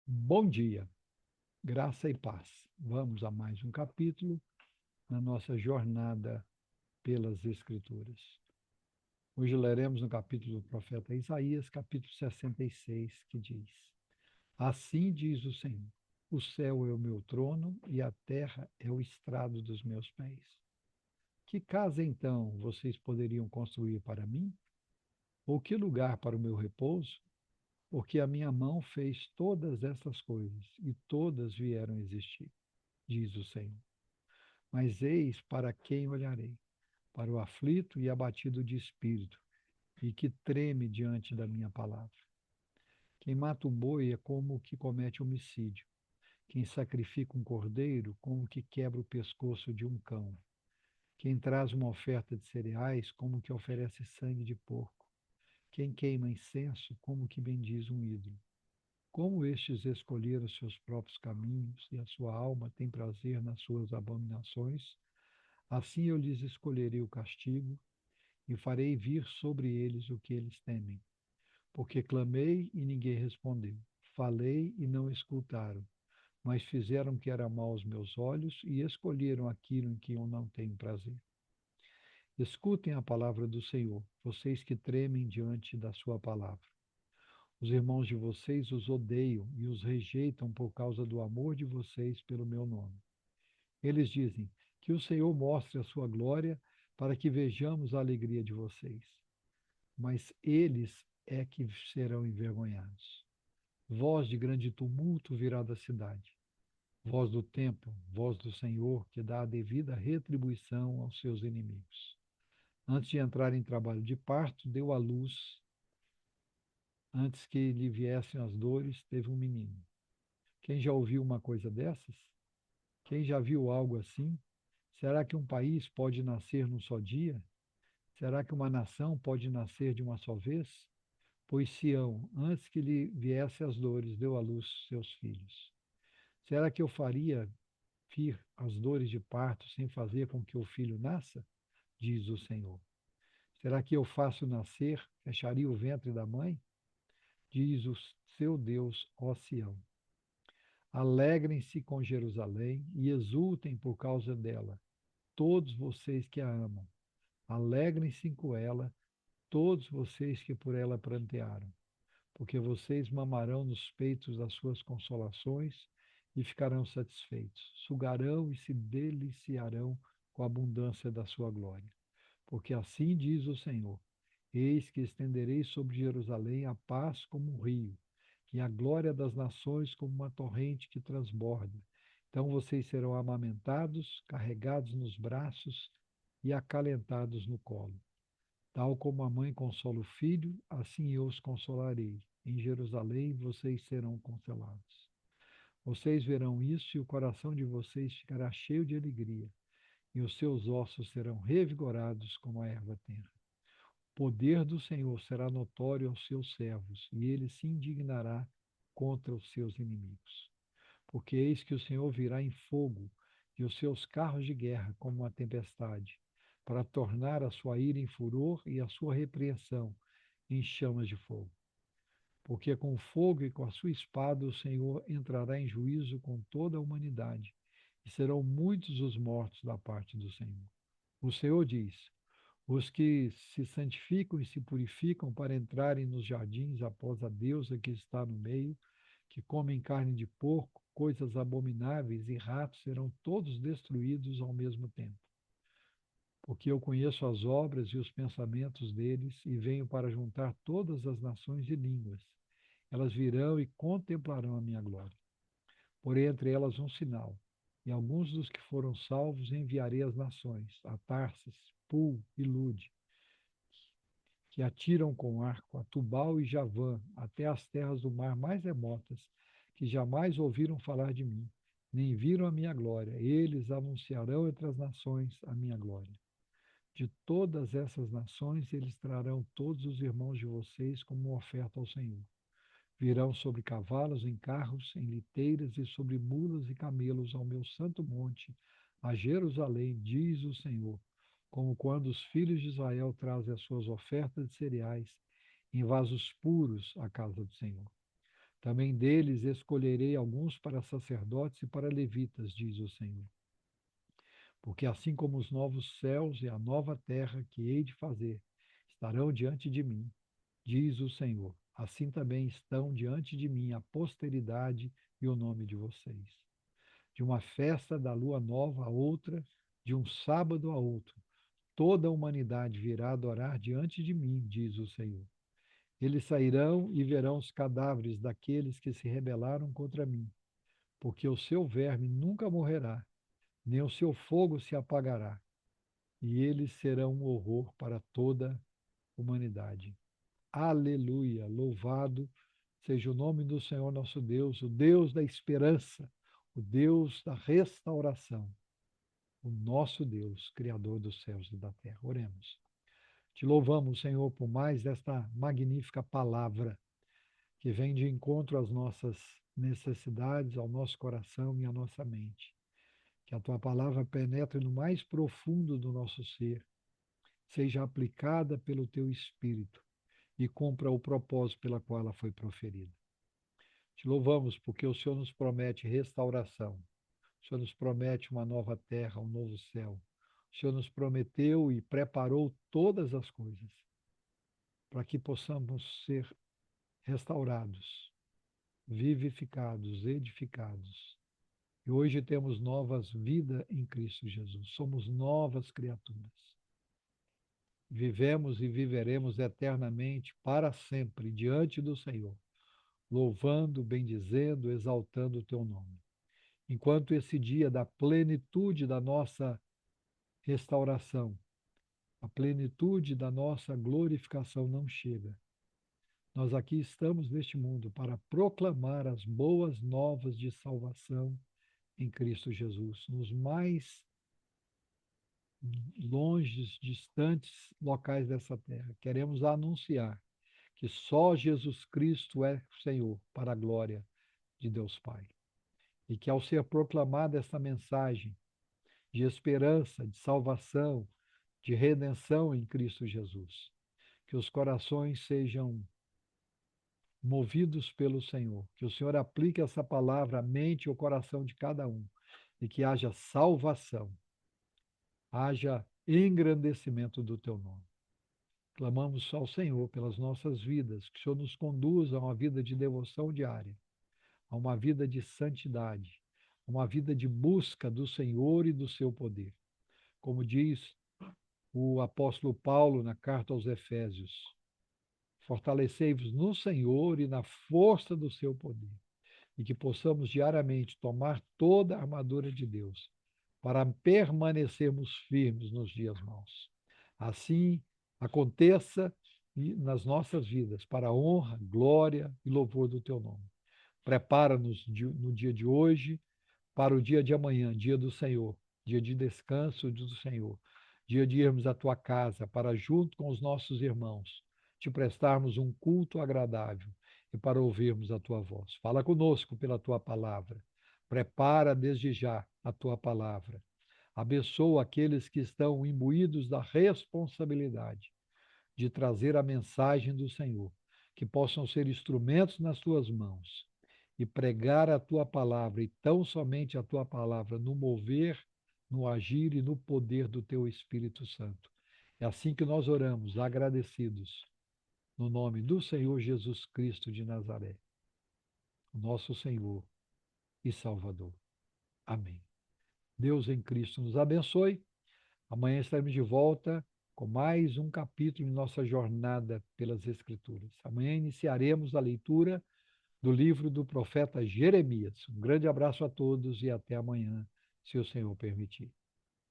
Bom dia, graça e paz. Vamos a mais um capítulo na nossa jornada pelas Escrituras. Hoje leremos no capítulo do profeta Isaías, capítulo 66, que diz: Assim diz o Senhor: O céu é o meu trono e a terra é o estrado dos meus pés. Que casa então vocês poderiam construir para mim? Ou que lugar para o meu repouso? Porque a minha mão fez todas essas coisas e todas vieram a existir, diz o Senhor. Mas eis para quem olharei: para o aflito e abatido de espírito, e que treme diante da minha palavra. Quem mata um boi é como o que comete homicídio. Quem sacrifica um cordeiro, como o que quebra o pescoço de um cão. Quem traz uma oferta de cereais, como o que oferece sangue de porco. Quem queima incenso, como o que bendiz um ídolo. Como estes escolheram seus próprios caminhos, e a sua alma tem prazer nas suas abominações, assim eu lhes escolherei o castigo e farei vir sobre eles o que eles temem. Porque clamei e ninguém respondeu, falei e não escutaram, mas fizeram o que era mal aos meus olhos e escolheram aquilo em que eu não tenho prazer. Escutem a palavra do Senhor, vocês que tremem diante da sua palavra. Os irmãos de vocês os odeiam e os rejeitam por causa do amor de vocês pelo meu nome. Eles dizem: Que o Senhor mostre a sua glória para que vejamos a alegria de vocês. Mas eles é que serão envergonhados. Voz de grande tumulto virá da cidade. Voz do templo, voz do Senhor, que dá a devida retribuição aos seus inimigos. Antes de entrar em trabalho de parto, deu à luz. Antes que lhe viessem as dores, teve um menino. Quem já ouviu uma coisa dessas? Quem já viu algo assim? Será que um país pode nascer num só dia? Será que uma nação pode nascer de uma só vez? Pois Sião, antes que lhe viesse as dores, deu à luz seus filhos. Será que eu faria vir as dores de parto sem fazer com que o filho nasça? Diz o Senhor. Será que eu faço nascer, fecharia o ventre da mãe? Diz o seu Deus, ó Sião. Alegrem-se com Jerusalém e exultem por causa dela, todos vocês que a amam. Alegrem-se com ela, todos vocês que por ela prantearam, porque vocês mamarão nos peitos das suas consolações e ficarão satisfeitos. Sugarão e se deliciarão com a abundância da sua glória. Porque assim diz o Senhor: Eis que estenderei sobre Jerusalém a paz como um rio, e a glória das nações como uma torrente que transborda. Então vocês serão amamentados, carregados nos braços e acalentados no colo. Tal como a mãe consola o filho, assim eu os consolarei. Em Jerusalém vocês serão consolados. Vocês verão isso e o coração de vocês ficará cheio de alegria, e os seus ossos serão revigorados como a erva tenra. O poder do Senhor será notório aos seus servos, e ele se indignará contra os seus inimigos. Porque eis que o Senhor virá em fogo, e os seus carros de guerra como uma tempestade, para tornar a sua ira em furor e a sua repreensão em chamas de fogo. Porque com o fogo e com a sua espada o Senhor entrará em juízo com toda a humanidade, e serão muitos os mortos da parte do Senhor. O Senhor diz: Os que se santificam e se purificam para entrarem nos jardins após a deusa que está no meio, que comem carne de porco, coisas abomináveis e ratos serão todos destruídos ao mesmo tempo. Porque eu conheço as obras e os pensamentos deles e venho para juntar todas as nações e línguas. Elas virão e contemplarão a minha glória. Porém, entre elas um sinal. E alguns dos que foram salvos enviarei às nações, a Tarsis, Pul e Lude, que atiram com arco a Tubal e Javã, até as terras do mar mais remotas, que jamais ouviram falar de mim, nem viram a minha glória. Eles anunciarão entre as nações a minha glória. De todas essas nações, eles trarão todos os irmãos de vocês como uma oferta ao Senhor. Virão sobre cavalos, em carros, em liteiras e sobre mulas e camelos ao meu santo monte, a Jerusalém, diz o Senhor, como quando os filhos de Israel trazem as suas ofertas de cereais em vasos puros à casa do Senhor. Também deles escolherei alguns para sacerdotes e para levitas, diz o Senhor. Porque assim como os novos céus e a nova terra que hei de fazer estarão diante de mim, diz o Senhor, assim também estão diante de mim a posteridade e o nome de vocês. De uma festa da lua nova a outra, de um sábado a outro, toda a humanidade virá adorar diante de mim, diz o Senhor. Eles sairão e verão os cadáveres daqueles que se rebelaram contra mim, porque o seu verme nunca morrerá, nem o seu fogo se apagará, e eles serão um horror para toda a humanidade. Aleluia! Louvado seja o nome do Senhor nosso Deus, o Deus da esperança, o Deus da restauração, o nosso Deus, Criador dos céus e da terra. Oremos. Te louvamos, Senhor, por mais esta magnífica palavra que vem de encontro às nossas necessidades, ao nosso coração e à nossa mente. Que a tua palavra penetre no mais profundo do nosso ser, seja aplicada pelo teu Espírito e cumpra o propósito pela qual ela foi proferida. Te louvamos porque o Senhor nos promete restauração, o Senhor nos promete uma nova terra, um novo céu. O Senhor nos prometeu e preparou todas as coisas para que possamos ser restaurados, vivificados, edificados. E hoje temos novas vidas em Cristo Jesus. Somos novas criaturas. Vivemos e viveremos eternamente para sempre diante do Senhor, louvando, bendizendo, exaltando o teu nome. Enquanto esse dia da plenitude da nossa restauração, a plenitude da nossa glorificação não chega, nós aqui estamos neste mundo para proclamar as boas novas de salvação em Cristo Jesus, nos mais longes, distantes locais dessa terra. Queremos anunciar que só Jesus Cristo é Senhor para a glória de Deus Pai. E que ao ser proclamada essa mensagem de esperança, de salvação, de redenção em Cristo Jesus, que os corações sejam movidos pelo Senhor, que o Senhor aplique essa palavra à mente e ao coração de cada um, e que haja salvação, haja engrandecimento do teu nome. Clamamos ao Senhor pelas nossas vidas, que o Senhor nos conduza a uma vida de devoção diária, a uma vida de santidade, a uma vida de busca do Senhor e do seu poder. Como diz o apóstolo Paulo na carta aos Efésios, fortalecei-vos no Senhor e na força do seu poder, e que possamos diariamente tomar toda a armadura de Deus para permanecermos firmes nos dias maus. Assim aconteça nas nossas vidas, para a honra, glória e louvor do teu nome. Prepara-nos no dia de hoje para o dia de amanhã, dia do Senhor, dia de descanso do Senhor, dia de irmos à tua casa para, junto com os nossos irmãos, te prestarmos um culto agradável e para ouvirmos a tua voz. Fala conosco pela tua palavra. Prepara desde já a tua palavra. Abençoa aqueles que estão imbuídos da responsabilidade de trazer a mensagem do Senhor, que possam ser instrumentos nas tuas mãos e pregar a tua palavra, e tão somente a tua palavra, no mover, no agir e no poder do teu Espírito Santo. É assim que nós oramos, agradecidos, no nome do Senhor Jesus Cristo de Nazaré, nosso Senhor e Salvador. Amém. Deus em Cristo nos abençoe. Amanhã estaremos de volta com mais um capítulo em nossa jornada pelas Escrituras. Amanhã iniciaremos a leitura do livro do profeta Jeremias. Um grande abraço a todos e até amanhã, se o Senhor permitir.